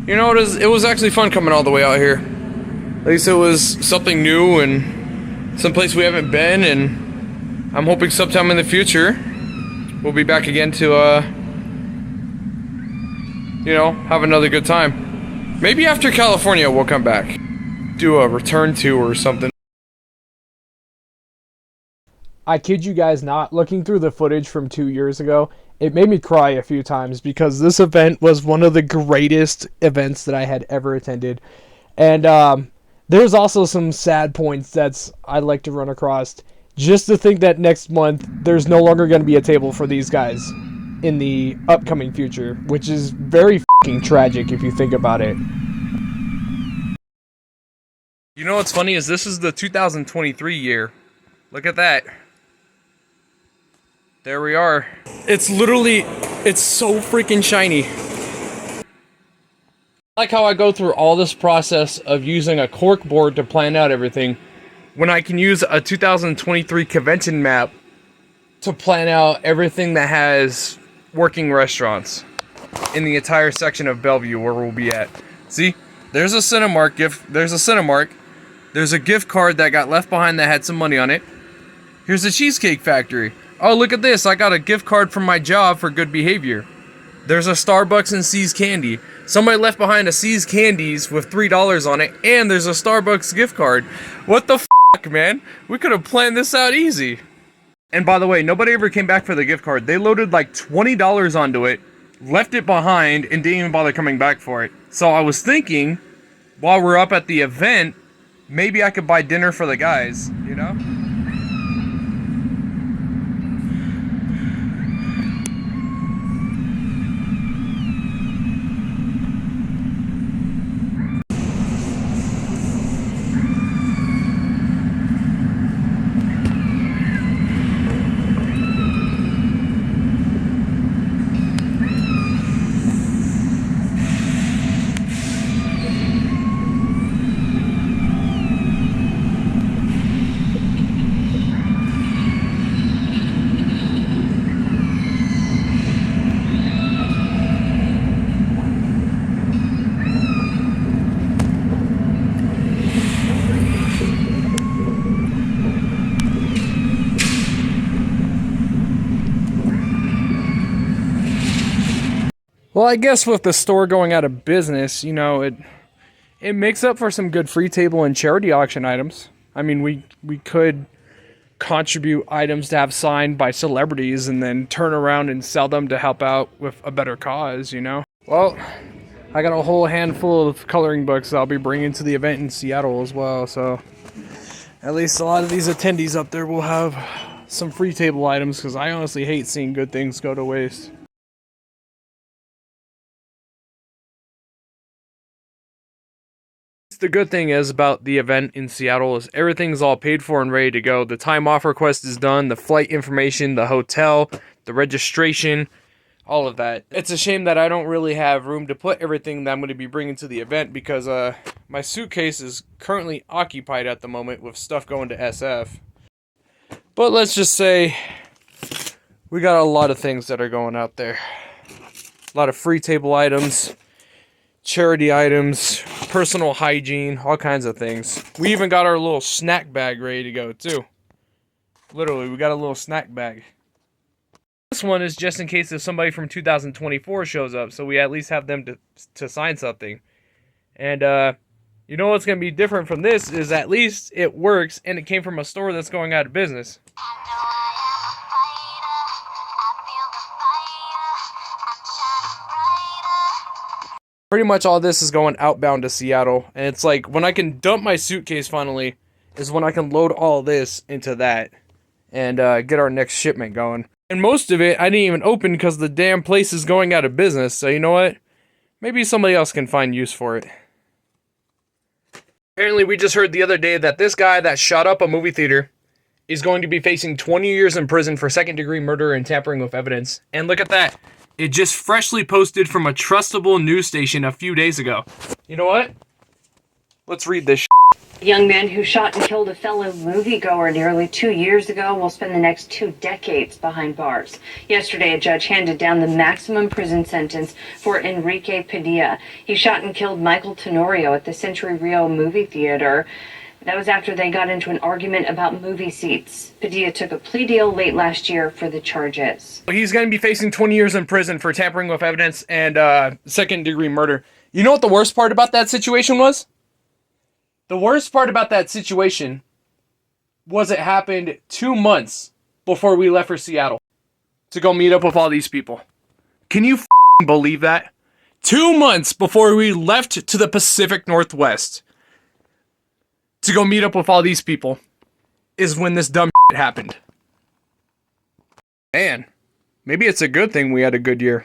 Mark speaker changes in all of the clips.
Speaker 1: You know, it was actually fun coming all the way out here. At least it was something new and someplace we haven't been, and I'm hoping sometime in the future we'll be back again to, you know, have another good time. Maybe after California we'll come back. Do a return tour or something.
Speaker 2: I kid you guys not, looking through the footage from 2 years ago, it made me cry a few times because this event was one of the greatest events that I had ever attended. And there's also some sad points I'd like to run across. Just to think that next month there's no longer going to be a table for these guys in the upcoming future, which is very fucking tragic if you think about it.
Speaker 1: You know what's funny is this is the 2023 year. Look at that. There we are. It's so freaking shiny. I like how I go through all this process of using a cork board to plan out everything when I can use a 2023 convention map to plan out everything that has working restaurants in the entire section of Bellevue where we'll be at. See, there's a Cinemark gift. There's a Cinemark. There's a gift card that got left behind that had some money on it. Here's a Cheesecake Factory. Oh, look at this. I got a gift card from my job for good behavior. There's a Starbucks and C's Candy. Somebody left behind a C's Candies with $3 on it, and there's a Starbucks gift card. What the fuck, man? We could have planned this out easy. And by the way, nobody ever came back for the gift card. They loaded like $20 onto it, left it behind, and didn't even bother coming back for it. So I was thinking, while we're up at the event, maybe I could buy dinner for the guys, you know? Well, I guess with the store going out of business, you know, it makes up for some good free table and charity auction items. I mean, we could contribute items to have signed by celebrities and then turn around and sell them to help out with a better cause, you know? Well, I got a whole handful of coloring books I'll be bringing to the event in Seattle as well, so at least a lot of these attendees up there will have some free table items, because I honestly hate seeing good things go to waste. The good thing is about the event in Seattle is everything's all paid for and ready to go. The time off request is done, the flight information, the hotel, the registration, all of that. It's a shame that I don't really have room to put everything that I'm going to be bringing to the event, because my suitcase is currently occupied at the moment with stuff going to SF. But let's just say we got a lot of things that are going out there. A lot of free table items, charity items, personal hygiene, all kinds of things. We even got our little snack bag ready to go too. Literally, we got a little snack bag. This one is just in case if somebody from 2024 shows up, so we at least have them to sign something. And you know what's going to be different from this is at least it works and it came from a store that's going out of business. Pretty much all this is going outbound to Seattle, and it's like when I can dump my suitcase finally is when I can load all this into that and get our next shipment going. And most of it I didn't even open because the damn place is going out of business, so you know what? Maybe somebody else can find use for it. Apparently we just heard the other day that this guy that shot up a movie theater is going to be facing 20 years in prison for second-degree murder and tampering with evidence. And look at that. It just freshly posted from a trustable news station a few days ago. You know what? Let's read this shit.
Speaker 3: The young man who shot and killed a fellow moviegoer nearly 2 years ago will spend the next 2 decades behind bars. Yesterday, a judge handed down the maximum prison sentence for Enrique Padilla. He shot and killed Michael Tenorio at the Century Rio movie theater. That was after they got into an argument about movie seats. Padilla took a plea deal late last year for the charges.
Speaker 1: He's going to be facing 20 years in prison for tampering with evidence and second-degree murder. You know what the worst part about that situation was? The worst part about that situation was it happened 2 months before we left for Seattle to go meet up with all these people. Can you believe that? 2 months before we left to the Pacific Northwest to go meet up with all these people is when this dumb happened. Man, maybe it's a good thing we had a good year.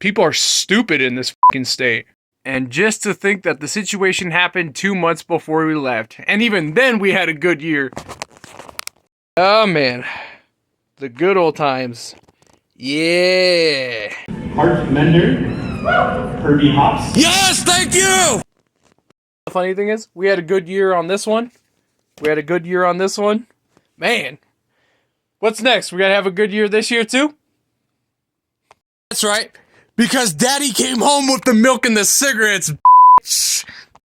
Speaker 1: People are stupid in this state. And just to think that the situation happened 2 months before we left. And even then we had a good year. Oh man. The good old times. Yeah.
Speaker 4: Hart Mender, Herbie Hops.
Speaker 1: Yes, thank you! The funny thing is, we had a good year on this one. We had a good year on this one. Man. What's next? We gotta have a good year this year too? That's right. Because Daddy came home with the milk and the cigarettes, bitch.